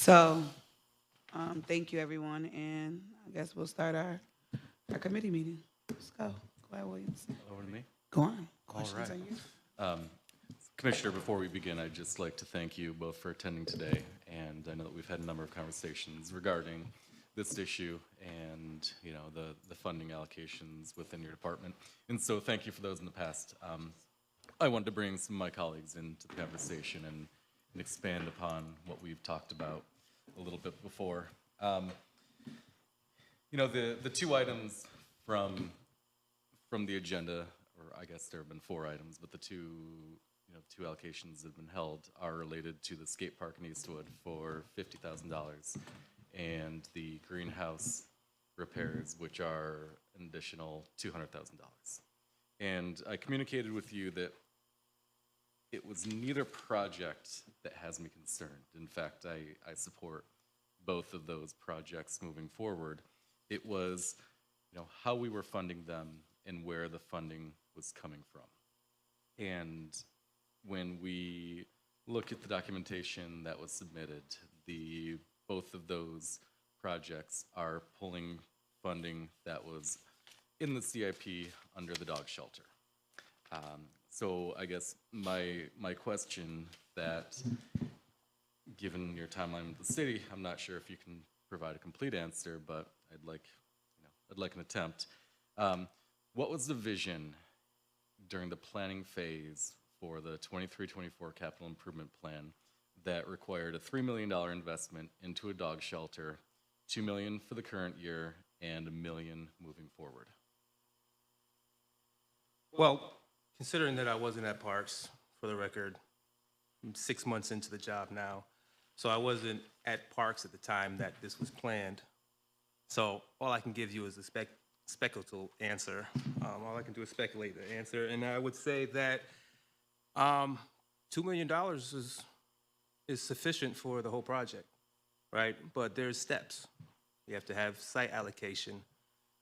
So, thank you, everyone, and I guess we'll start our committee meeting. Let's go. Go ahead, Williams. Over to me. Go on. Questions right. on you? Commissioner, before we begin, I'd just like to thank you both for attending today. And I know that we've had a number of conversations regarding this issue and, the funding allocations within your department. And so thank you for those in the past. I wanted to bring some of my colleagues into the conversation and expand upon what we've talked about a little bit before. The two items from the agenda, or I guess there have been four items, but the two allocations that have been held are related to the skate park in Eastwood for $50,000 and the greenhouse repairs, which are an additional $200,000. And I communicated with you that it was neither project that has me concerned. In fact, I support both of those projects moving forward. It was, how we were funding them and where the funding was coming from. And when we look at the documentation that was submitted, both of those projects are pulling funding that was in the CIP under the dog shelter. So I guess my question that, given your timeline with the city, I'm not sure if you can provide a complete answer, but I'd like an attempt. What was the vision during the planning phase for the 23-24 capital improvement plan that required a $3 million investment into a dog shelter, $2 million for the current year, and $1 million moving forward? Well, considering that I wasn't at Parks, for the record, I'm 6 months into the job now, so I wasn't at Parks at the time that this was planned. So all I can give you is a speculative answer. All I can do is speculate the answer, and I would say that $2 million is sufficient for the whole project, right? But there's steps. We have to have site allocation.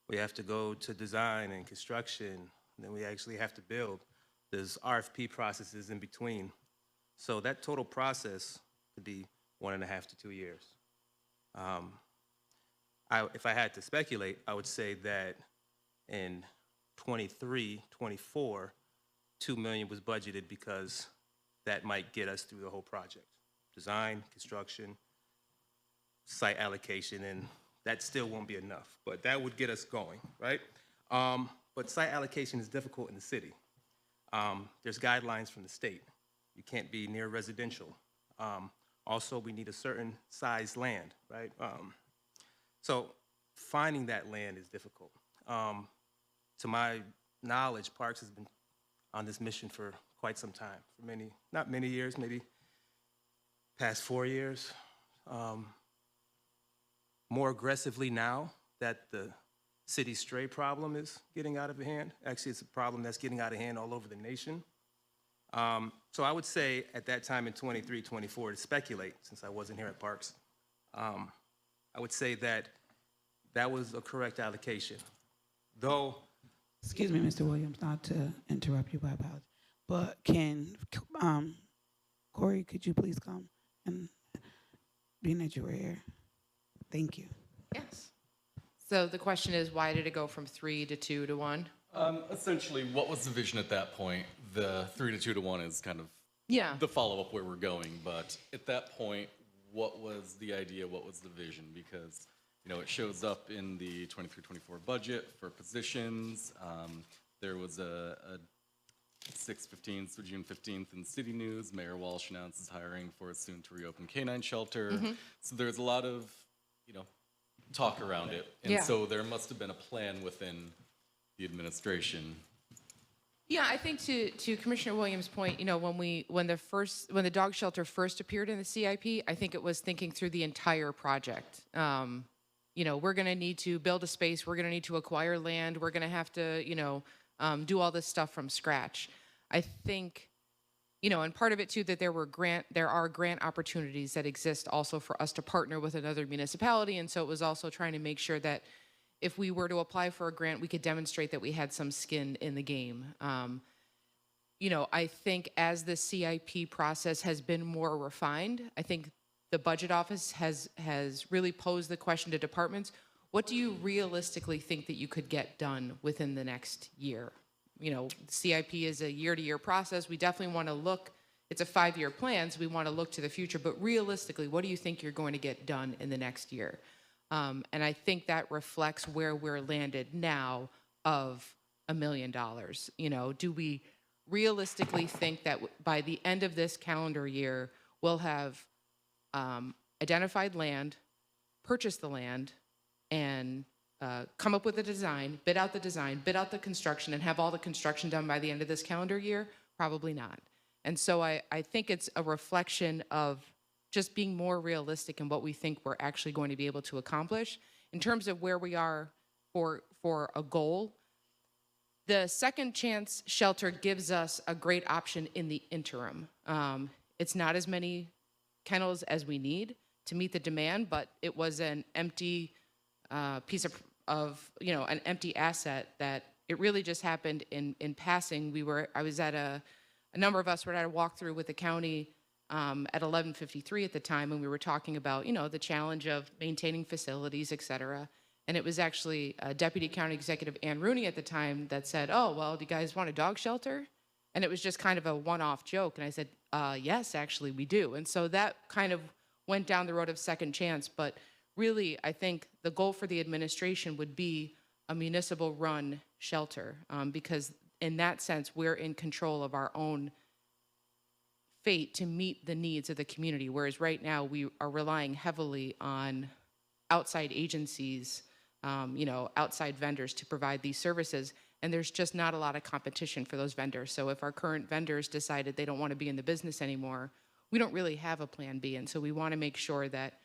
We have to go to design and construction. And then we actually have to build. There's RFP processes in between. So that total process could be 1.5 to 2 years. If I had to speculate, I would say that in 23, 24, $2 million was budgeted because that might get us through the whole project. Design, construction, site allocation, and that still won't be enough, but that would get us going, right? But site allocation is difficult in the city. There's guidelines from the state. You can't be near residential. Also, we need a certain size land, right? So finding that land is difficult. To my knowledge, Parks has been on this mission for quite some time, for not many years, maybe past 4 years. More aggressively now that the city stray problem is getting out of hand. Actually, it's a problem that's getting out of hand all over the nation. So I would say at that time in 23, 24, to speculate, since I wasn't here at Parks, I would say that was a correct allocation. Though, Excuse me, Mr. Williams, not to interrupt you, I apologize. But Corey, could you please come and being that you were here? Thank you. Yes. So the question is, why did it go from 3 to 2 to 1? Essentially, what was the vision at that point? The 3 to 2 to 1 is kind of the follow-up where we're going. But at that point, what was the idea? What was the vision? Because it shows up in the 23-24 budget for positions. There was a 6/15, so June 15th in City News. Mayor Walsh announces hiring for a soon-to-reopen canine shelter. Mm-hmm. So there's a lot of, talk around it. And so there must have been a plan within the administration. Yeah, I think to Commissioner Williams' point, when the dog shelter first appeared in the CIP, I think it was thinking through the entire project. We're going to need to build a space. We're going to need to acquire land. We're going to have to, do all this stuff from scratch. I think, and part of it too, that there are grant opportunities that exist also for us to partner with another municipality. And so it was also trying to make sure that if we were to apply for a grant, we could demonstrate that we had some skin in the game. I think as the CIP process has been more refined, I think the budget office has really posed the question to departments, what do you realistically think that you could get done within the next year? You know, CIP is a year-to-year process. We definitely want to look, it's a 5-year plan, so we want to look to the future, but realistically, what do you think you're going to get done in the next year? And I think that reflects where we're landed now of $1 million. You know, do we realistically think that by the end of this calendar year, we'll have identified land, purchased the land, and come up with a design, bid out the construction, and have all the construction done by the end of this calendar year? Probably not. And so I think it's a reflection of just being more realistic in what we think we're actually going to be able to accomplish. In terms of where we are for a goal, the second chance shelter gives us a great option in the interim. It's not as many kennels as we need to meet the demand, but it was an empty piece of an empty asset that it really just happened in passing. I was at a number of us were at a walkthrough with the county at 11:53 at the time, and we were talking about, the challenge of maintaining facilities, et cetera. And it was actually Deputy County Executive Ann Rooney at the time that said, "Oh, well, do you guys want a dog shelter?" And it was just kind of a one-off joke. And I said, "Yes, actually, we do." And so that kind of went down the road of second chance. But really, I think the goal for the administration would be a municipal-run shelter, because in that sense, we're in control of our own fate to meet the needs of the community, whereas right now we are relying heavily on outside agencies, outside vendors to provide these services, and there's just not a lot of competition for those vendors. So if our current vendors decided they don't want to be in the business anymore, we don't really have a plan B, and so we want to make sure that,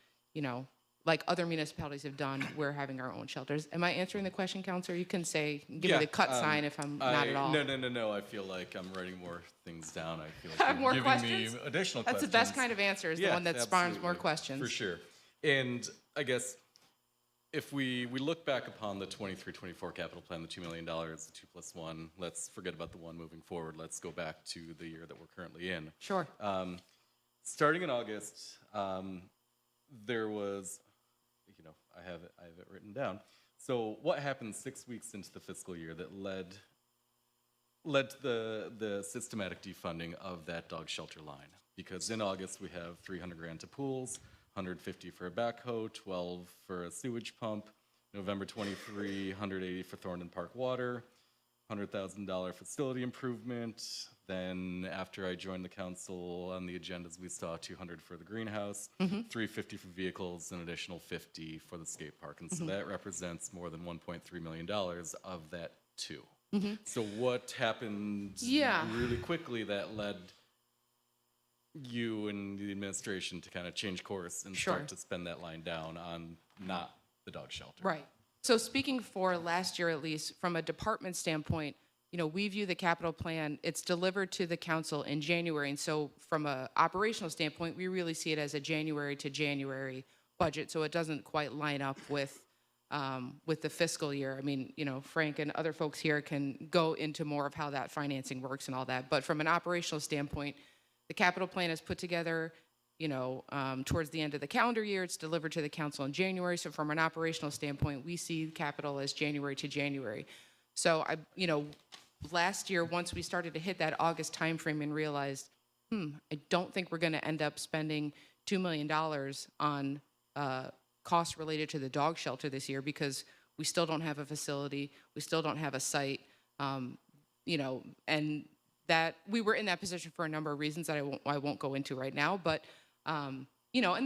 like other municipalities have done, we're having our own shelters. Am I answering the question, Counselor? You can give me the cut sign if I'm not at all. No. I feel like I'm writing more things down. I feel like Have you're more giving questions? me additional That's questions. the best kind of answer, is the one that spawns more absolutely. questions. For sure. And I guess if we look back upon the 23-24 capital plan, the $2 million, the 2 + 1, let's forget about the 1 moving forward. Let's go back to the year that we're currently in. Sure. Starting in August, there was, I have it written down. So what happened 6 weeks into the fiscal year that led to the systematic defunding of that dog shelter line? Because in August we have $300,000 to pools, $150 for a backhoe, $12 for a sewage pump. November 23, $180 for Thornton Park water, $100,000 facility improvement. Then after I joined the council, on the agendas we saw $200 for the greenhouse, $350 for vehicles, an additional $50 for the skate park. And so that represents more than $1.3 million of that too. So what happened really quickly that led you and the administration to kind of change course and start to spend that line down on not the dog shelter? Right. So speaking for last year, at least from a department standpoint, we view the capital plan, it's delivered to the council in January. And so from an operational standpoint, we really see it as a January to January budget. So it doesn't quite line up with the fiscal year. I mean, Frank and other folks here can go into more of how that financing works and all that. But from an operational standpoint, the capital plan is put together, towards the end of the calendar year. It's delivered to the council in January. So from an operational standpoint, we see capital as January to January. So last year, once we started to hit that August timeframe and realized, I don't think we're going to end up spending $2 million on costs related to the dog shelter this year, because we still don't have a facility, we still don't have a site, and that we were in that position for a number of reasons that I won't go into right now. But and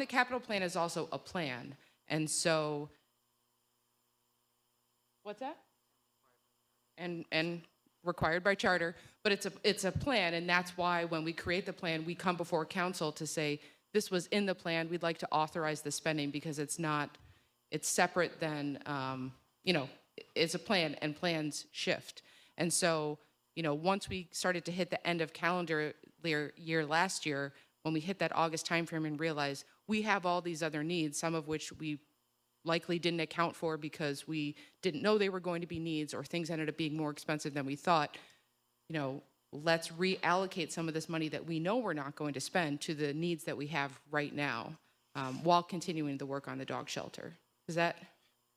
the capital plan is also a plan, and so what's that? And required by charter, but it's a plan, and that's why when we create the plan, we come before council to say, this was in the plan, we'd like to authorize the spending, because it's separate than, it's a plan, and plans shift. And so, once we started to hit the end of calendar year last year, when we hit that August timeframe and realized we have all these other needs, some of which we likely didn't account for because we didn't know they were going to be needs, or things ended up being more expensive than we thought, let's reallocate some of this money that we know we're not going to spend to the needs that we have right now. while continuing the work on the dog shelter. Is that?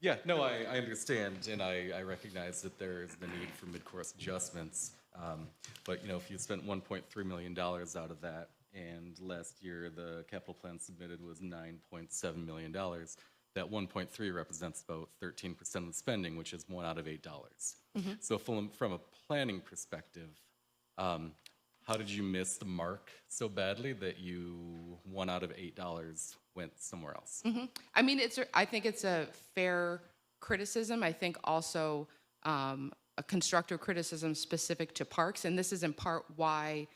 Yeah, no, I understand, and I recognize that there is the need for mid-course adjustments. But, you know, if you spent $1.3 million out of that, and last year the capital plan submitted was $9.7 million, that 1.3 represents about 13% of the spending, which is $1 out of $8. So from a planning perspective, how did you miss the mark so badly that $1 out of $8 went somewhere else? I mean, I think it's a fair criticism. I think also a constructive criticism specific to parks, and this is in part why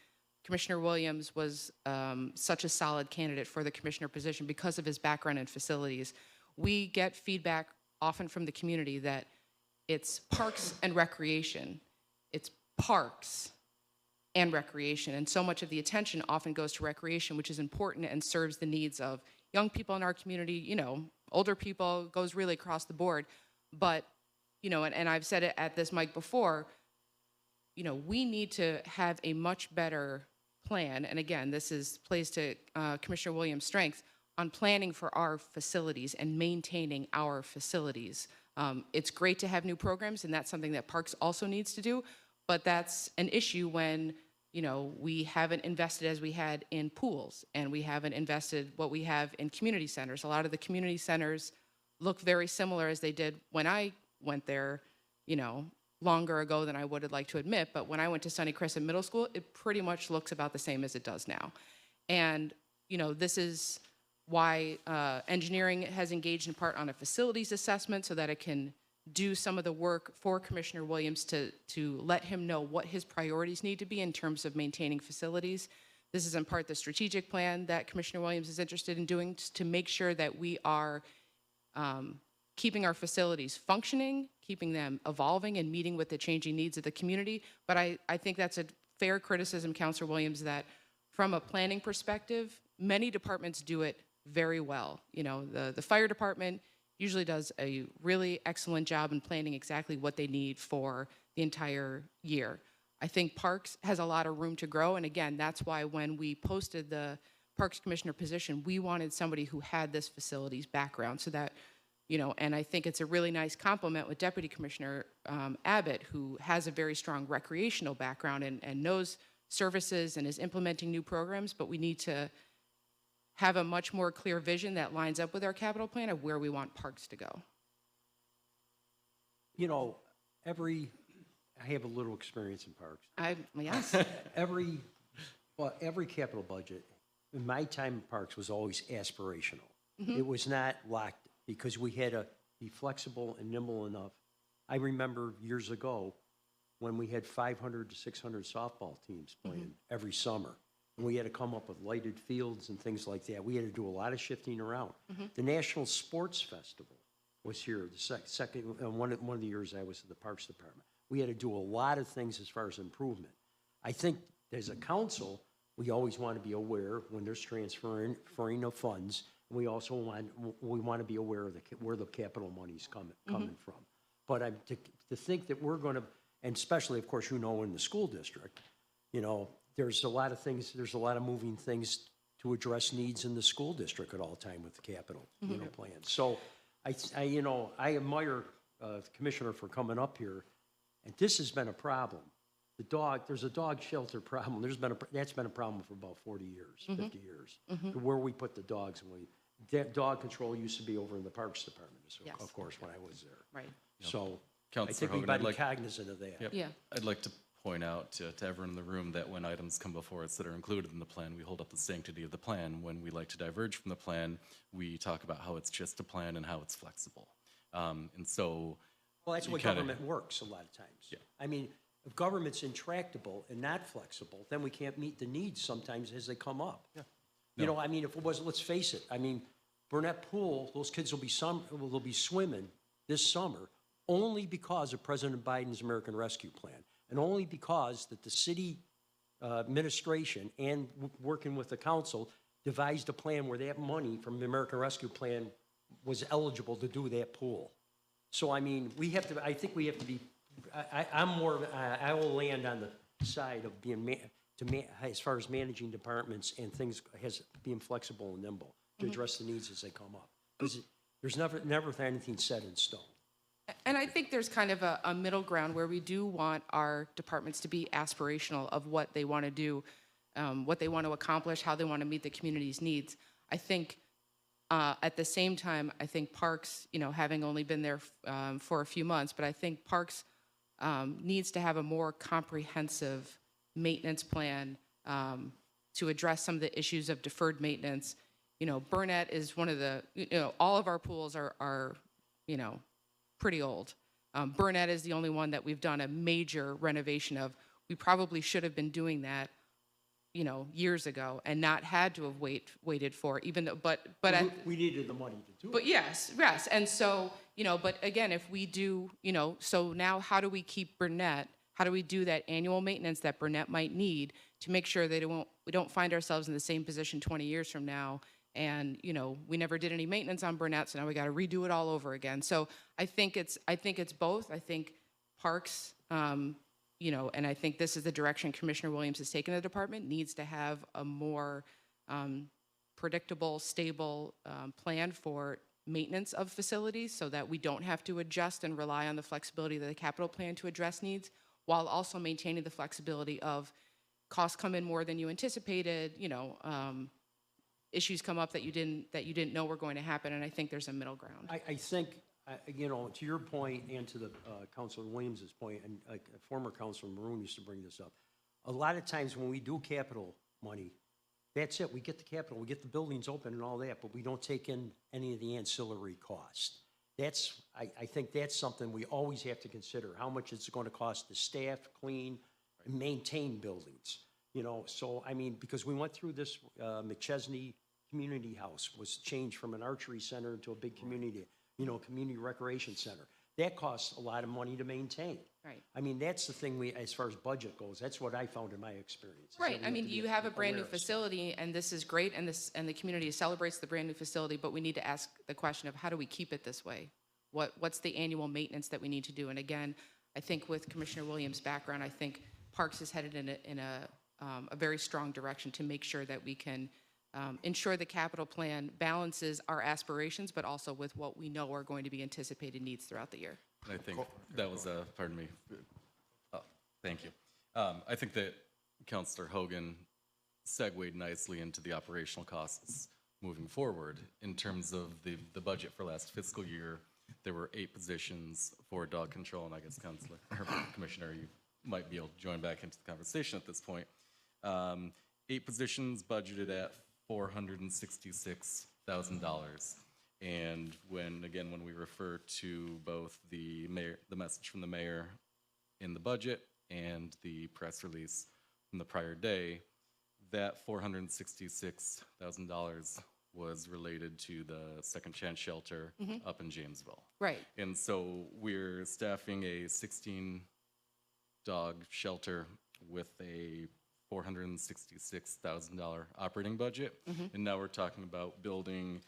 Commissioner Williams was such a solid candidate for the commissioner position because of his background in facilities. We get feedback often from the community that it's parks and recreation. It's parks and recreation. And so much of the attention often goes to recreation, which is important and serves the needs of young people in our community, you know, older people, goes really across the board. But, you know, and I've said it at this mic before, you know, we need to have a much better plan. And again, this plays to Commissioner Williams' strength on planning for our facilities and maintaining our facilities. It's great to have new programs, and that's something that Parks also needs to do, but that's an issue when, you know, we haven't invested as we had in pools, and we haven't invested what we have in community centers. A lot of the community centers look very similar as they did when I went there, you know, longer ago than I would have liked to admit, but when I went to Sunny Crescent Middle School, it pretty much looks about the same as it does now. And, you know, this is why engineering has engaged in part on a facilities assessment so that it can do some of the work for Commissioner Williams to let him know what his priorities need to be in terms of maintaining facilities. This is in part the strategic plan that Commissioner Williams is interested in doing to make sure that we are keeping our facilities functioning, keeping them evolving and meeting with the changing needs of the community. But I think that's a fair criticism, Councilor Williams, that from a planning perspective, many departments do it very well. You know, the fire department usually does a really excellent job in planning exactly what they need for the entire year. I think Parks has a lot of room to grow, and again, that's why when we posted the Parks Commissioner position, we wanted somebody who had this facilities background so that, you know, and I think it's a really nice complement with Deputy Commissioner Abbott, who has a very strong recreational background and knows services and is implementing new programs, but we need to have a much more clear vision that lines up with our capital plan of where we want parks to go. You know, I have a little experience in parks. Yes. Every capital budget, in my time in parks, was always aspirational. It was not locked because we had to be flexible and nimble enough. I remember years ago when we had 500 to 600 softball teams playing every summer. And we had to come up with lighted fields and things like that. We had to do a lot of shifting around. The National Sports Festival was here the second one of the years I was in the Parks Department. We had to do a lot of things as far as improvement. I think as a council, we always want to be aware when there's transferring of funds. We also want to be aware of where the capital money's coming from. But to think that we're going to, and especially, of course, you know, in the school district, you know, there's a lot of things, there's a lot of moving things to address needs in the school district at all time with the capital, you know, plan. So I admire the commissioner for coming up here, and this has been a problem. There's a dog shelter problem. That's been a problem for about 40 years, 50 years. Where we put the dogs, and dog control used to be over in the Parks Department, of course, when I was there. Right. So Councilor I think Hogan, we I'd better be like- cognizant of that. Yep. Yeah. I'd like to point out to everyone in the room that when items come before us that are included in the plan, we hold up the sanctity of the plan. When we like to diverge from the plan, we talk about how it's just a plan and how it's flexible. And so... Well, that's you what kinda- government works a lot of times. Yeah. I mean, if government's intractable and not flexible, then we can't meet the needs sometimes as they come up. Yeah. You know, I mean, if it wasn't, let's face it, I mean, Burnett Pool, those kids will be swimming this summer only because of President Biden's American Rescue Plan, and only because that the city administration and working with the council devised a plan where that money from the American Rescue Plan was eligible to do that pool. So, I mean, I think we have to be, I will land on the side of being, as far as managing departments and things, being flexible and nimble. to address the needs as they come up. Because there's never anything set in stone. And I think there's kind of a middle ground where we do want our departments to be aspirational of what they want to do, what they want to accomplish, how they want to meet the community's needs. I think at the same time, I think Parks, having only been there for a few months, but I think Parks needs to have a more comprehensive maintenance plan to address some of the issues of deferred maintenance. Burnett is one of the, all of our pools are pretty old. Burnett is the only one that we've done a major renovation of. We probably should have been doing that, years ago and not had to have waited for, even though, but We needed the money to do it. but yes. And so, but again, if we do, so now how do we keep Burnett? How do we do that annual maintenance that Burnett might need to make sure that we don't find ourselves in the same position 20 years from now? And, we never did any maintenance on Burnett, so now we got to redo it all over again. So I think it's both. I think Parks, and I think this is the direction Commissioner Williams has taken the department, needs to have a more predictable, stable plan for maintenance of facilities so that we don't have to adjust and rely on the flexibility of the capital plan to address needs, while also maintaining the flexibility of costs come in more than you anticipated, issues come up that you didn't know were going to happen, and I think there's a middle ground. I think, to your point and to the Councilor Williams's point, and like former Councilor Maroon used to bring this up, a lot of times when we do capital money, that's it. We get the capital, we get the buildings open and all that, but we don't take in any of the ancillary costs. I think that's something we always have to consider, how much it's going to cost the staff, clean, and maintain buildings. So, because we went through this, McChesney Community House was changed from an archery center to a big community recreation center. That costs a lot of money to maintain. Right. That's the thing as far as budget goes, that's what I found in my experience. is Right. that we have to You be have a brand new aware of stuff. facility, and this is great, and the community celebrates the brand new facility, but we need to ask the question of how do we keep it this way? What's the annual maintenance that we need to do? And again, I think with Commissioner Williams' background, I think Parks is headed in a very strong direction to make sure that we can ensure the capital plan balances our aspirations, but also with what we know are going to be anticipated needs throughout the year. And I think that was, pardon me. Thank you. I think that Councilor Hogan segued nicely into the operational costs moving forward. In terms of the budget for last fiscal year, there were 8 positions for dog control, and I guess Commissioner, you might be able to join back into the conversation at this point. 8 positions budgeted at $466,000. And when we refer to both the message from the mayor in the budget and the press release from the prior day, that $466,000 was related to the Second Chance Shelter up in Jamesville. Right. And so we're staffing a 16-dog shelter with a $466,000 operating budget. And now we're talking about building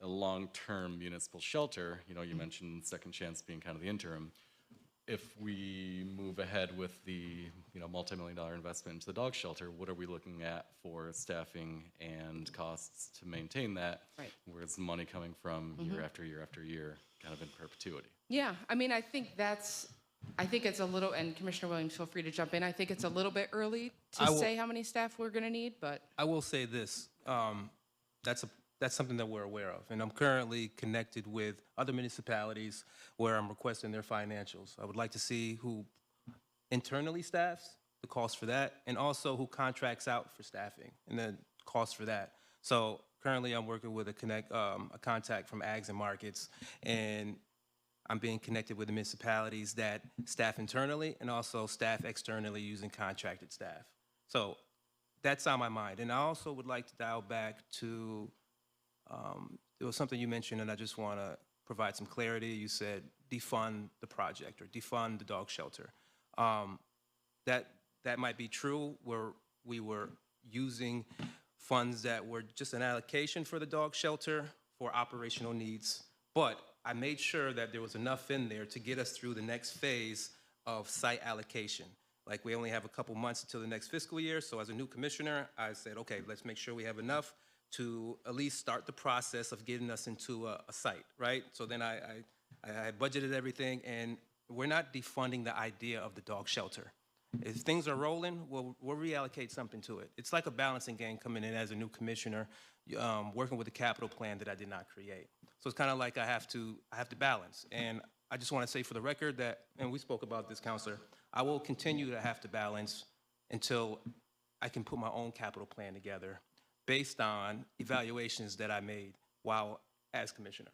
a long-term municipal shelter. You mentioned Second Chance being kind of the interim. If we move ahead with the multi-million-dollar investment into the dog shelter, what are we looking at for staffing and costs to maintain that? Right. Where's the money coming from year after year after year, kind of in perpetuity? Yeah, I think it's a little, and Commissioner Williams, feel free to jump in. I think it's a little bit early to say how many staff we're going to need, but I will say this, that's something that we're aware of. And I'm currently connected with other municipalities where I'm requesting their financials. I would like to see who internally staffs, the cost for that, and also who contracts out for staffing and the cost for that. So currently I'm working with a contact from Ags and Markets, and I'm being connected with the municipalities that staff internally and also staff externally using contracted staff. So that's on my mind. And I also would like to dial back to, there was something you mentioned, and I just want to provide some clarity. You said defund the project or defund the dog shelter. That might be true, where we were using funds that were just an allocation for the dog shelter for operational needs. But I made sure that there was enough in there to get us through the next phase of site allocation. Like, we only have a couple months until the next fiscal year, so as a new commissioner, I said, okay, let's make sure we have enough to at least start the process of getting us into a site, right? So then I budgeted everything, and we're not defunding the idea of the dog shelter. If things are rolling, we'll reallocate something to it. It's like a balancing game coming in as a new commissioner, working with a capital plan that I did not create. So it's kind of like I have to balance. And I just want to say for the record that, and we spoke about this, Counselor, I will continue to have to balance until I can put my own capital plan together based on evaluations that I made while as commissioner.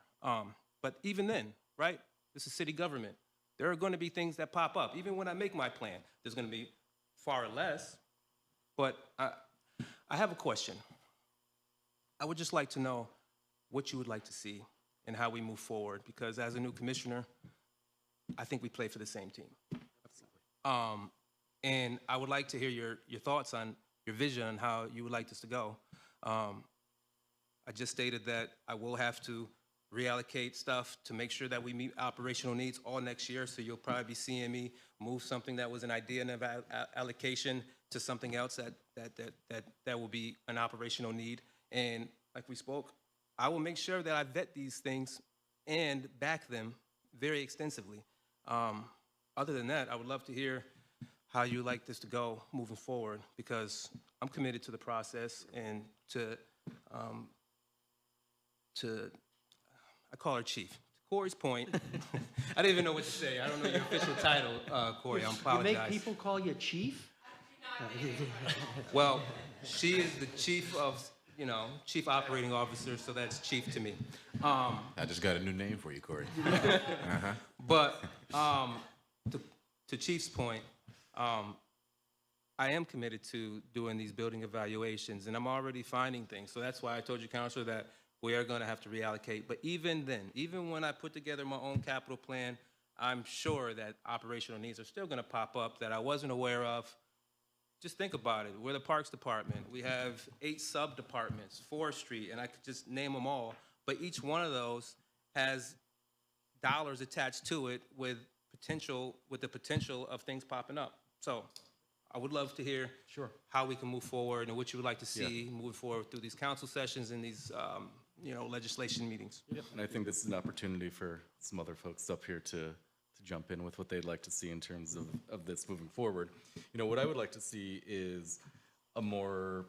But even then, right, this is city government. There are going to be things that pop up. Even when I make my plan, there's going to be far less. But I have a question. I would just like to know what you would like to see and how we move forward, because as a new commissioner, I think we play for the same team. And I would like to hear your thoughts on your vision on how you would like this to go. I just stated that I will have to reallocate stuff to make sure that we meet operational needs all next year, so you'll probably be seeing me move something that was an idea and allocation to something else that will be an operational need. And like we spoke, I will make sure that I vet these things and back them very extensively. Other than that, I would love to hear how you like this to go moving forward, because I'm committed to the process and to I call her Chief. To Corey's point, I didn't even know what to say. I don't know your official title, Corey. I apologize. You make people call you chief? Well, she is the chief of, chief operating officer, so that's chief to me. I just got a new name for you, Corey. But to Chief's point, I am committed to doing these building evaluations, and I'm already finding things. So that's why I told you, Counselor, that we are going to have to reallocate. But even then, even when I put together my own capital plan, I'm sure that operational needs are still going to pop up that I wasn't aware of. Just think about it. We're the Parks Department. We have 8 sub-departments, forestry, and I could just name them all. But each one of those has dollars attached to it with the potential of things popping up. So I would love to hear how we can move forward and what you would like to see moving forward through these council sessions and these legislation meetings. Yep. And I think this is an opportunity for some other folks up here to jump in with what they'd like to see in terms of this moving forward. What I would like to see is a more,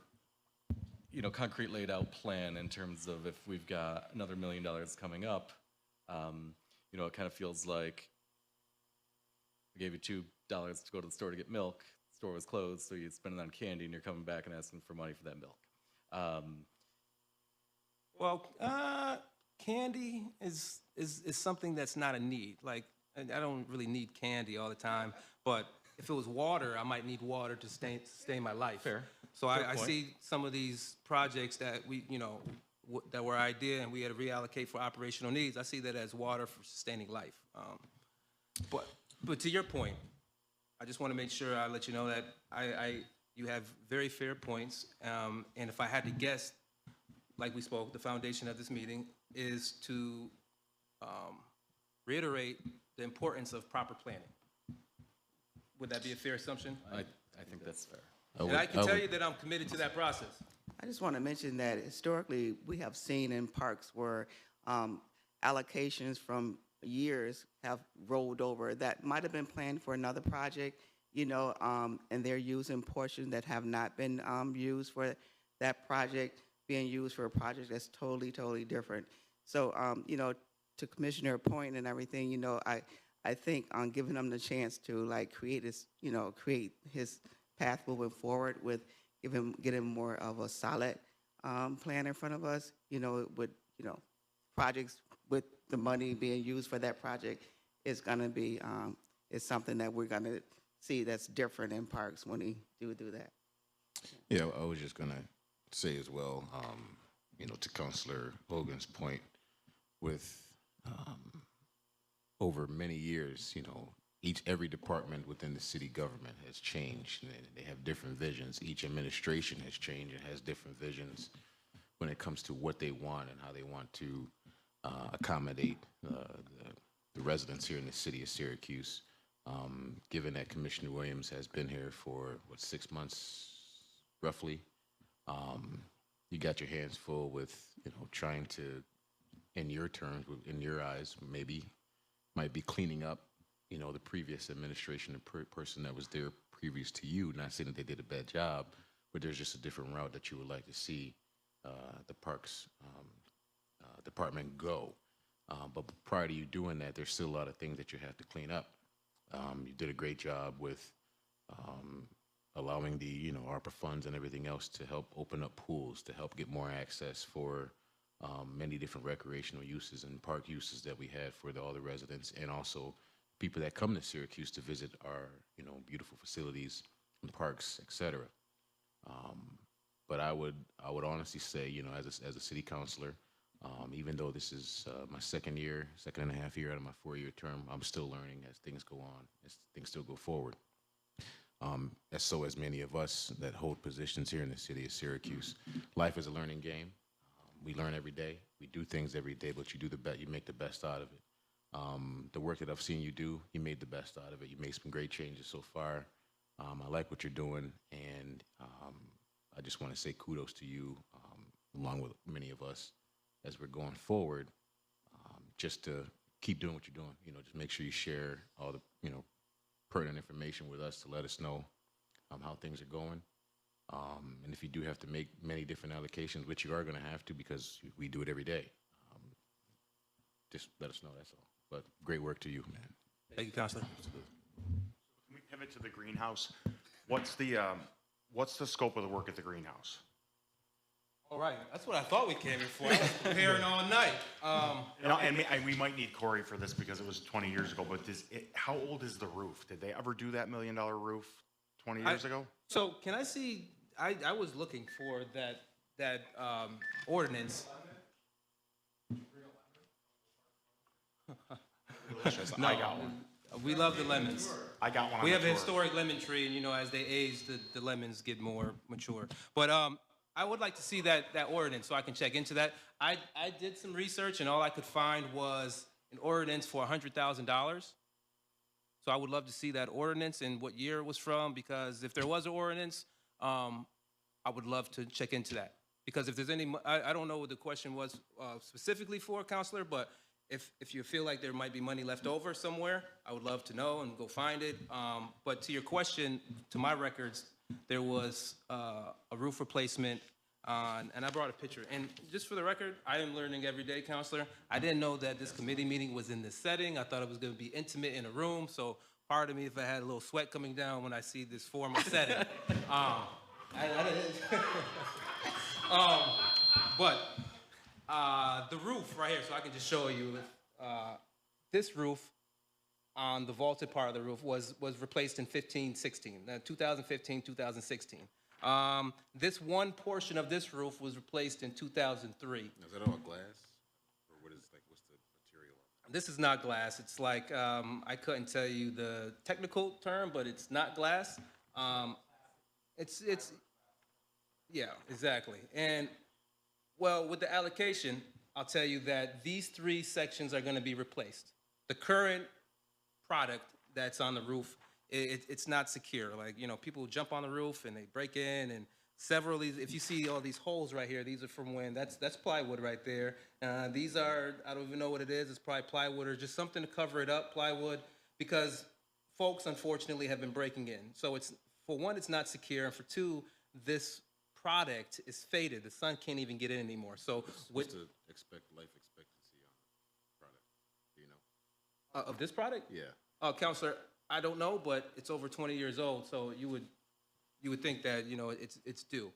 concrete laid out plan in terms of if we've got another $1 million coming up. It kind of feels like I gave you $2 to go to the store to get milk. The store was closed, so you spend it on candy, and you're coming back and asking for money for that milk. Candy is something that's not a need. Like, I don't really need candy all the time, but if it was water, I might need water to sustain my life. Fair. So Fair I point. see some of these projects that we, that were idea and we had to reallocate for operational needs. I see that as water for sustaining life. But to your point, I just want to make sure I let you know that you have very fair points. And if I had to guess, like we spoke, the foundation of this meeting is to reiterate the importance of proper planning. Would that be a fair assumption? I think that's fair. And I can tell you that I'm committed to that process. I just want to mention that historically, we have seen in parks where allocations from years have rolled over that might have been planned for another project, and they're using portions that have not been used for that project being used for a project that's totally, totally different. So, to Commissioner Point and everything, I think on giving them the chance to create this, create his path moving forward with getting more of a solid plan in front of us, with, projects with the money being used for that project is going to be, is something that we're going to see that's different in parks when we do that. Yeah, I was just going to say as well, to Councilor Hogan's point, with over many years, every department within the city government has changed. And they have different visions. Each administration has changed and has different visions when it comes to what they want and how they want to accommodate the residents here in the city of Syracuse. Given that Commissioner Williams has been here for, 6 months, roughly, you got your hands full with, trying to, in your terms, in your eyes, maybe might be cleaning up, the previous administration, the person that was there previous to you. Not saying that they did a bad job, but there's just a different route that you would like to see the Parks Department go. But prior to you doing that, there's still a lot of things that you have to clean up. You did a great job with allowing the ARPA funds and everything else to help open up pools, to help get more access for many different recreational uses and park uses that we had for all the residents, and also people that come to Syracuse to visit our beautiful facilities and parks, etc. But I would honestly say, as a city councilor, even though this is my second and a half year out of my 4-year term, I'm still learning as things go on, as things still go forward. As many of us that hold positions here in the city of Syracuse, life is a learning game. We learn every day. We do things every day, but you make the best out of it. The work that I've seen you do, you made the best out of it. You made some great changes so far. I like what you're doing, and I just want to say kudos to you, along with many of us, as we're going forward, just to keep doing what you're doing. Just make sure you share all the, pertinent information with us to let us know how things are going. And if you do have to make many different allocations, which you are going to have to because we do it every day, just let us know, that's all. But great work to you, man. Thank you, Councilor. Can we pivot to the greenhouse? What's the scope of the work at the greenhouse? All right, that's what I thought we came here for. I was preparing all night. And we might need Corey for this because it was 20 years ago, but how old is the roof? Did they ever do that $1 million roof 20 years ago? So can I see, I was looking for that ordinance. I got one. We love the lemons. I got one on We the have a tour. historic lemon tree, and as they age, the lemons get more mature. But I would like to see that ordinance so I can check into that. I did some research, and all I could find was an ordinance for $100,000. So I would love to see that ordinance and what year it was from, because if there was an ordinance, I would love to check into that. Because if there's any, I don't know what the question was specifically for, Counselor, but if you feel like there might be money left over somewhere, I would love to know and go find it. But to your question, to my records, there was a roof replacement and I brought a picture. And just for the record, I am learning every day, Counselor. I didn't know that this committee meeting was in this setting. I thought it was going to be intimate in a room. So pardon me if I had a little sweat coming down when I see this formal setting. But the roof right here, so I can just show you, this roof on the vaulted part of the roof was replaced in 2015, 2016. This one portion of this roof was replaced in 2003. Is that all glass? Or what's the material? This is not glass. It's like, I couldn't tell you the technical term, but it's not glass. Yeah, exactly. And well, with the allocation, I'll tell you that these 3 sections are going to be replaced. The current product that's on the roof, it's not secure. Like, people jump on the roof and they break in, and several of these, if you see all these holes right here, these are from when, that's plywood right there. These are, I don't even know what it is. It's probably plywood or just something to cover it up, plywood, because folks, unfortunately, have been breaking in. So it's, for one, it's not secure, and for two, this product is faded. The sun can't even get in anymore. So What's the life expectancy on the product? Do you know? Of this product? Yeah. Counselor, I don't know, but it's over 20 years old, so you would think that it's due.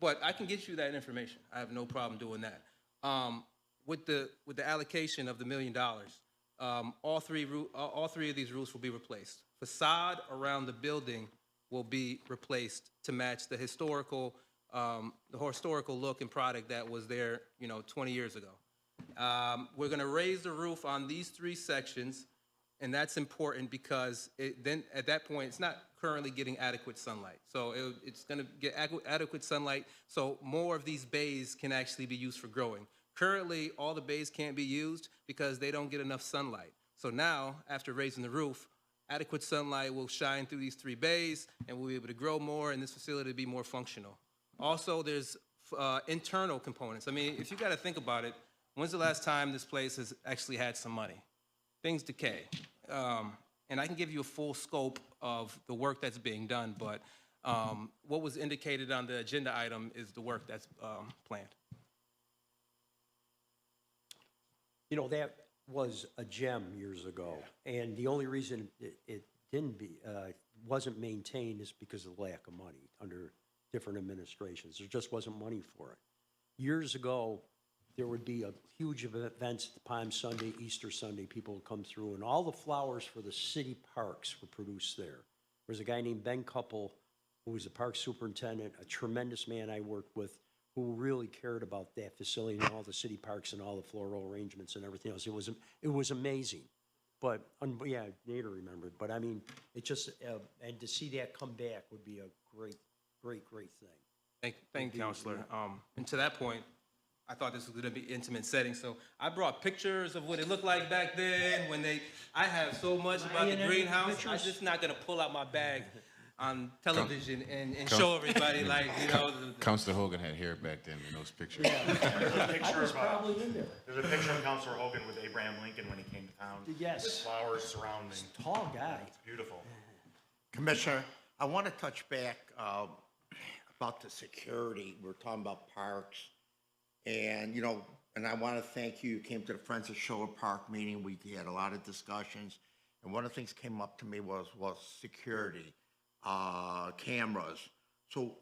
But I can get you that information. I have no problem doing that. With the allocation of the $1 million, all three of these roofs will be replaced. Facade around the building will be replaced to match the historical look and product that was there, 20 years ago. We're going to raise the roof on these 3 sections, and that's important because then at that point, it's not currently getting adequate sunlight. So it's going to get adequate sunlight, so more of these bays can actually be used for growing. Currently, all the bays can't be used because they don't get enough sunlight. So now, after raising the roof, adequate sunlight will shine through these 3 bays, and we'll be able to grow more, and this facility will be more functional. Also, there's internal components. I mean, if you got to think about it, when's the last time this place has actually had some money? Things decay. And I can give you a full scope of the work that's being done, but what was indicated on the agenda item is the work that's planned. You know, that was a gem years ago, and the only reason it wasn't maintained is because of the lack of money under different administrations. There just wasn't money for it. Years ago, there would be a huge events, Palm Sunday, Easter Sunday, people would come through, and all the flowers for the city parks were produced there. There was a guy named Ben Couple, who was the park superintendent, a tremendous man I worked with, who really cared about that facility and all the city parks and all the floral arrangements and everything else. It was amazing. But, yeah, Nader remembered. But, I mean, it just, and to see that come back would be a great thing. Thank you, Counselor. And to that point, I thought this was going to be intimate setting, so I brought pictures of what it looked like back then when I have so much about the greenhouse. I'm just not going to pull out my bag on television and show everybody, like, you know. Councilor Hogan had hair back then in those pictures. There's a picture of, Probably in there. there's a picture of Councilor Hogan with Abraham Lincoln when he came to town. Yes. With flowers surrounding. Tall guy. It's beautiful. Commissioner, I want to touch back about the security. We're talking about parks. And, you know, and I want to thank you. You came to the Friends of Schiller Park meeting. We had a lot of discussions. And one of the things came up to me was security, cameras. So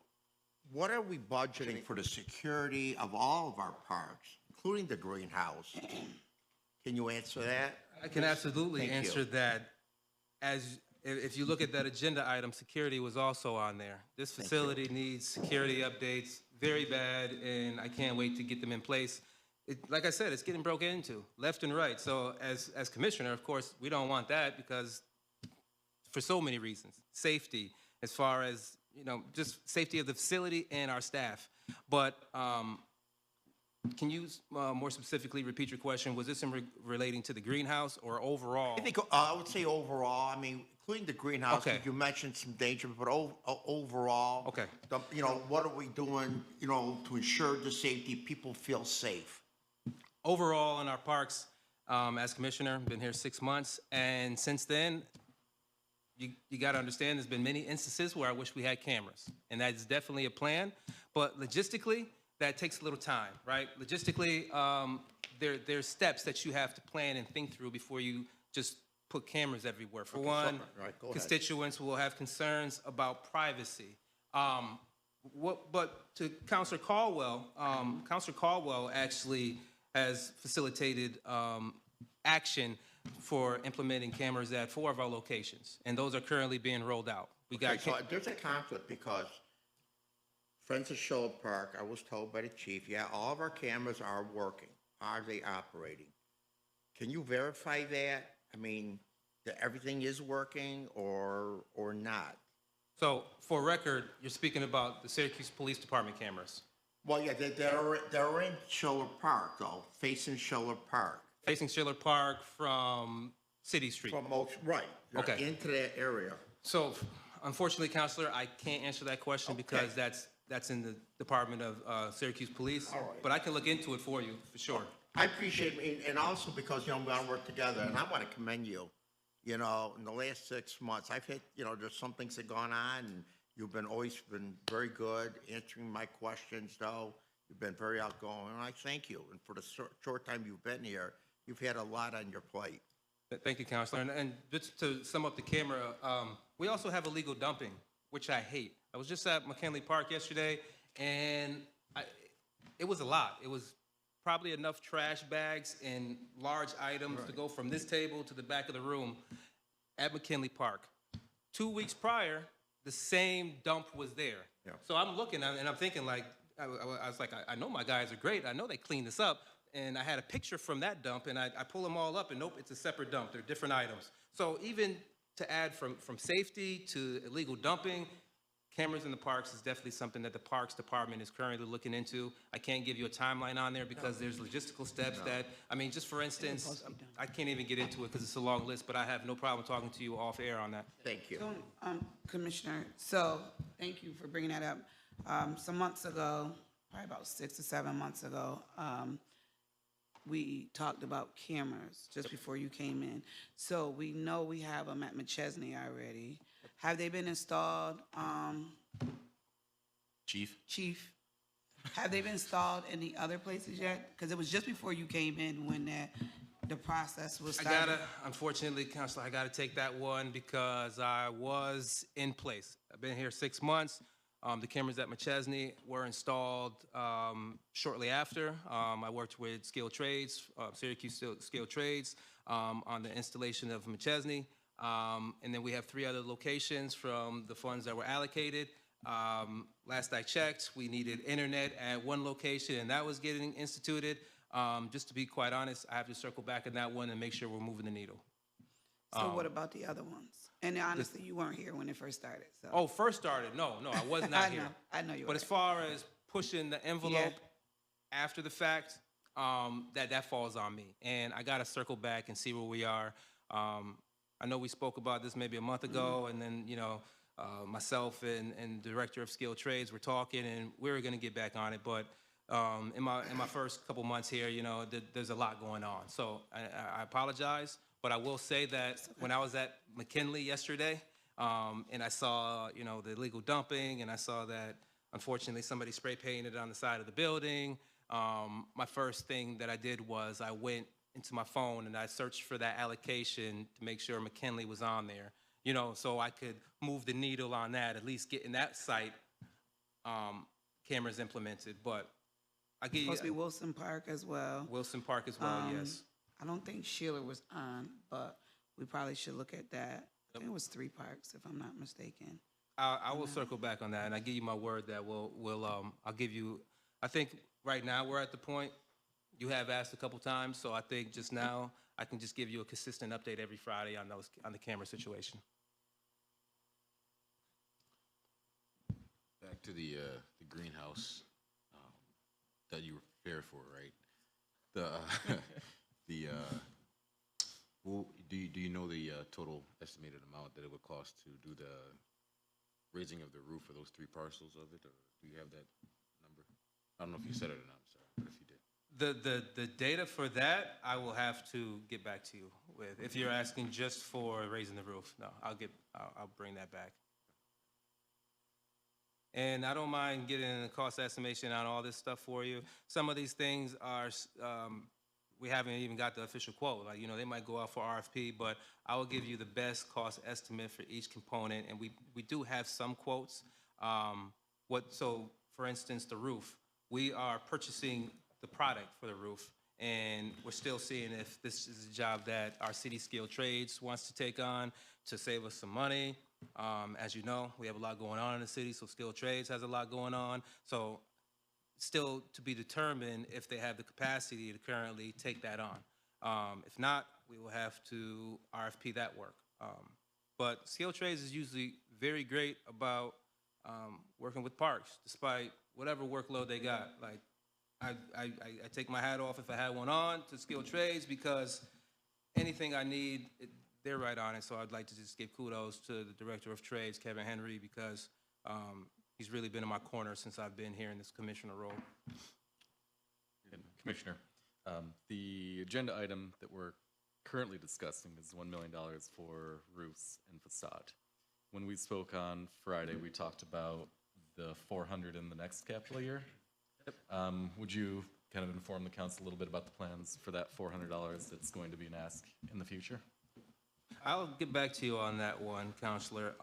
what are we budgeting for the security of all of our parks, including the greenhouse? Can you answer that? I can absolutely Thank you. answer that. If you look at that agenda item, security was also on there. This facility needs security updates very bad, and I can't wait to get them in place. Like I said, it's getting broken into left and right. So as commissioner, of course, we don't want that because for so many reasons. Safety, as far as, you know, just safety of the facility and our staff. But can you more specifically repeat your question? Was this relating to the greenhouse or overall? I think I would say overall. I mean, including the greenhouse. Okay. You mentioned some danger, but overall. Okay. You know, what are we doing? You know, to ensure the safety, people feel safe. Overall in our parks, as commissioner, been here 6 months, and since then, you got to understand there's been many instances where I wish we had cameras, and that is definitely a plan. But logistically, that takes a little time, right? Logistically, there's steps that you have to plan and think through before you just put cameras everywhere. For one, right, go ahead. constituents will have concerns about privacy. But to Councilor Caldwell actually has facilitated action for implementing cameras at 4 of our locations, and those are currently being rolled out. We got Okay, so there's a conflict because Friends of Schiller Park, I was told by the chief, yeah, all of our cameras are working. Are they operating? Can you verify that? I mean, that everything is working or not? So, for record, you're speaking about the Syracuse Police Department cameras. Well, yeah, they're in Schiller Park, though, facing Schiller Park. Facing Schiller Park from City Street. From most, right. They're Okay. into that area. So, unfortunately, Counselor, I can't answer that question because that's in the Department of Syracuse Police. All right. But I can look into it for you, for sure. I appreciate it, and also because, you know, we want to work together, and I want to commend you. You know, in the last 6 months, I've had, you know, there's some things that gone on, and you've always been very good answering my questions, though. You've been very outgoing, and I thank you. And for the short time you've been here, you've had a lot on your plate. Thank you, Counselor. And just to sum up the camera, we also have illegal dumping, which I hate. I was just at McKinley Park yesterday, and it was a lot. It was probably enough trash bags and large items to go from this table to the back of the room at McKinley Park. 2 weeks prior, the same dump was there. Yeah. So I'm looking and I'm thinking like, I was like, I know my guys are great. I know they cleaned this up. And I had a picture from that dump, and I pull them all up, and nope, it's a separate dump. They're different items. So even to add from safety to illegal dumping, cameras in the parks is definitely something that the Parks Department is currently looking into. I can't give you a timeline on there because there's logistical steps that, I mean, just for instance, I can't even get into it because it's a long list, but I have no problem talking to you off air on that. Thank you. So, Commissioner, so thank you for bringing that up. Some months ago, probably about 6 to 7 months ago, we talked about cameras just before you came in. So we know we have them at McChesney already. Have they been installed, Chief? Have they been installed in the other places yet? Because it was just before you came in when the process was started. Unfortunately, Counselor, I gotta take that one because I was in place. I've been here 6 months. The cameras at McChesney were installed shortly after. I worked with Skilled Trades, Syracuse Skilled Trades, on the installation of McChesney. And then we have 3 other locations from the funds that were allocated. Last I checked, we needed internet at one location, and that was getting instituted. Just to be quite honest, I have to circle back on that one and make sure we're moving the needle. So what about the other ones? And honestly, you weren't here when it first started, so. Oh, first started? No, I was not here. I know you were. But as far as pushing the envelope after the fact, that falls on me. And I got to circle back and see where we are. I know we spoke about this maybe a month ago, and then, myself and the Director of Skilled Trades were talking, and we were going to get back on it. But in my first couple months here, there's a lot going on. So I apologize, but I will say that when I was at McKinley yesterday, and I saw, the illegal dumping, and I saw that, unfortunately, somebody spray painted on the side of the building, my first thing that I did was I went into my phone and I searched for that allocation to make sure McKinley was on there, so I could move the needle on that, at least getting that site cameras implemented. But I give you Supposed to be Wilson Park as well. Wilson Park as well, yes. I don't think Sheila was on, but we probably should look at that. I think it was 3 parks, if I'm not mistaken. I will circle back on that, and I give you my word that I'll give you. I think right now we're at the point you have asked a couple times, so I think just now I can just give you a consistent update every Friday on the camera situation. Back to the greenhouse that you were prepared for, right? Do you know the total estimated amount that it would cost to do the raising of the roof for those 3 parcels of it, or do you have that number? I don't know if you said it or not, I'm sorry, but if you did. The data for that, I will have to get back to you with. If you're asking just for raising the roof, no, I'll bring that back. And I don't mind getting a cost estimation on all this stuff for you. Some of these things are, we haven't even got the official quote. Like, they might go out for RFP, but I will give you the best cost estimate for each component. And we do have some quotes. So, for instance, the roof. We are purchasing the product for the roof, and we're still seeing if this is a job that our city Skilled Trades wants to take on to save us some money. As you know, we have a lot going on in the city, so Skilled Trades has a lot going on. So still to be determined if they have the capacity to currently take that on. If not, we will have to RFP that work. But Skilled Trades is usually very great about working with parks, despite whatever workload they got. Like, I take my hat off if I had one on to Skilled Trades, because anything I need, they're right on it. So I'd like to just give kudos to the Director of Trades, Kevin Henry, because he's really been in my corner since I've been here in this commissioner role. And Commissioner, the agenda item that we're currently discussing is $1 million for roofs and facade. When we spoke on Friday, we talked about the 400 in the next capital year. Would you kind of inform the council a little bit about the plans for that $400 that's going to be an ask in the future? I'll get back to you on that one, Counselor.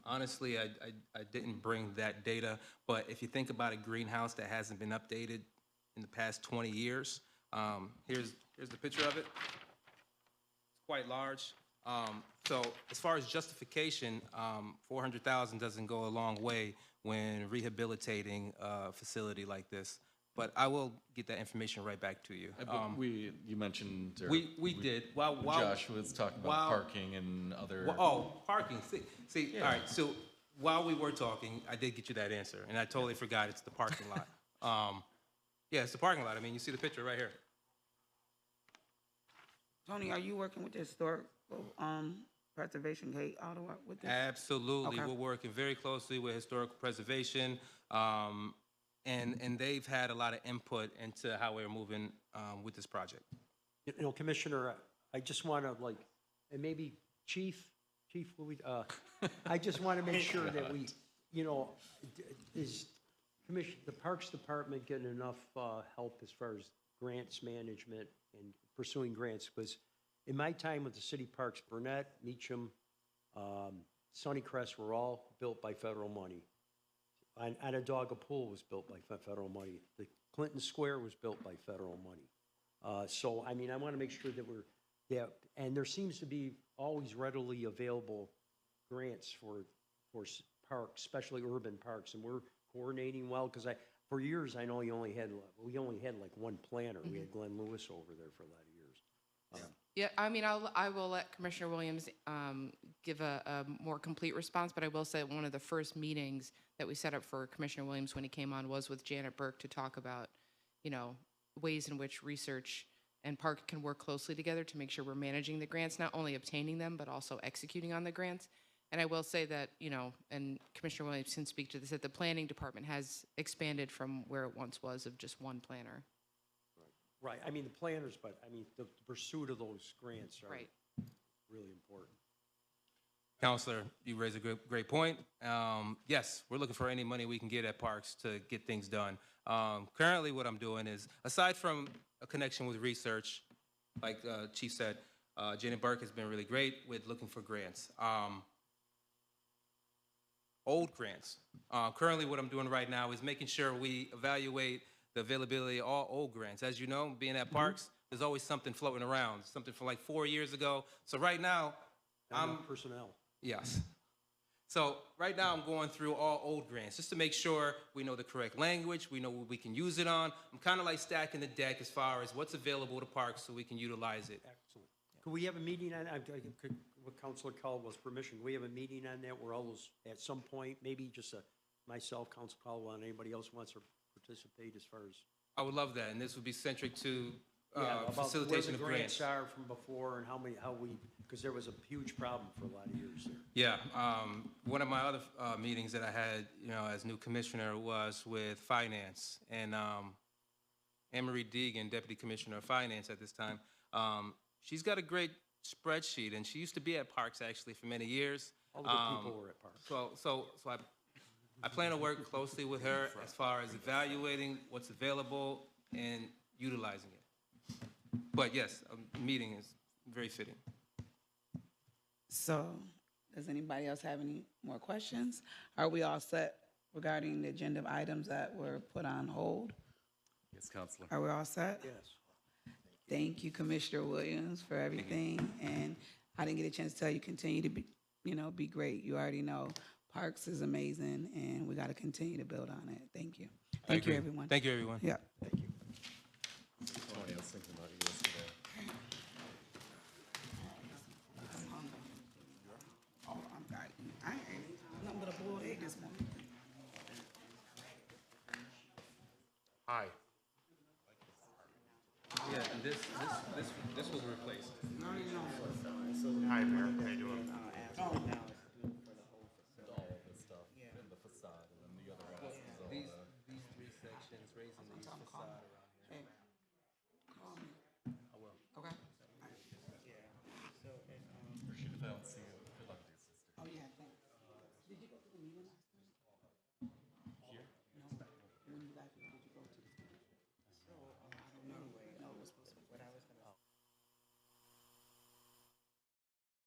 Honestly, I didn't bring that data, but if you think about a greenhouse that hasn't been updated in the past 20 years, here's the picture of it. It's quite large. So as far as justification, $400,000 doesn't go a long way when rehabilitating a facility like this. But I will get that information right back to you. You mentioned, or we did. While Josh was talking about parking and other. Parking. See, yeah. All right. So while we were talking, I did get you that answer, and I totally forgot it's the parking lot. Yeah, it's the parking lot. I mean, you see the picture right here. Tony, are you working with the historic preservation gate all the way with this? Absolutely. Okay. We're working very closely with historical preservation. and they've had a lot of input into how we're moving with this project. You know, Commissioner, I just want to like, and maybe Chief, I just want to make sure that we, you know, is the Parks Department getting enough help as far as grants management and pursuing grants? Because in my time with the city parks, Burnett, Meacham, Sunnycrest were all built by federal money. Onondaga Pool was built by federal money. The Clinton Square was built by federal money. So, I mean, I want to make sure that and there seems to be always readily available grants for parks, especially urban parks, and we're coordinating well, because for years, I know we only had like one planner. We had Glenn Lewis over there for a lot of years. Yeah, I mean, I will let Commissioner Williams give a more complete response, but I will say one of the first meetings that we set up for Commissioner Williams when he came on was with Janet Burke to talk about, you know, ways in which research and park can work closely together to make sure we're managing the grants, not only obtaining them, but also executing on the grants. And I will say that, you know, and Commissioner Williams can speak to this, that the planning department has expanded from where it once was of just one planner. Right, I mean, the planners, but I mean, the pursuit of those grants are Right. really important. Counselor, you raise a great point. Yes, we're looking for any money we can get at parks to get things done. Currently, what I'm doing is, aside from a connection with research, like Chief said, Janet Burke has been really great with looking for grants. Old grants. Currently, what I'm doing right now is making sure we evaluate the availability of all old grants. As you know, being at parks, there's always something floating around, something from like 4 years ago. So right now, Personnel. yes. So right now, I'm going through all old grants just to make sure we know the correct language, we know what we can use it on. I'm kind of like stacking the deck as far as what's available to parks so we can utilize it. Excellent. Could we have a meeting on, with Councilor Caldwell's permission, could we have a meeting on that where all those, at some point, maybe just myself, Council Caldwell, and anybody else wants to participate as far as? I would love that, and this would be centric to About facilitation of where the grants. grants are from before and because there was a huge problem for a lot of years there. Yeah, one of my other meetings that I had, you know, as new commissioner was with finance, and Anne-Marie Deegan, Deputy Commissioner of Finance at this time, she's got a great spreadsheet, and she used to be at Parks actually for many years. All the good people were at Parks. So I plan to work closely with her as far as evaluating what's available and utilizing it. But yes, a meeting is very fitting. So, does anybody else have any more questions? Are we all set regarding the agenda items that were put on hold? Yes, Counselor. Are we all set? Yes. Thank you, Commissioner Williams, for everything. And I didn't get a chance to tell you, continue to be, be great. You already know Parks is amazing, and we got to continue to build on it. Thank you. Thank you, everyone. Thank you, everyone. Yeah. Thank you. Tony, I was thinking about you yesterday. Oh, I ain't nothing but a boiled egg this morning. Hi. Yeah, and this was replaced. Hi, Mayor. How you doing?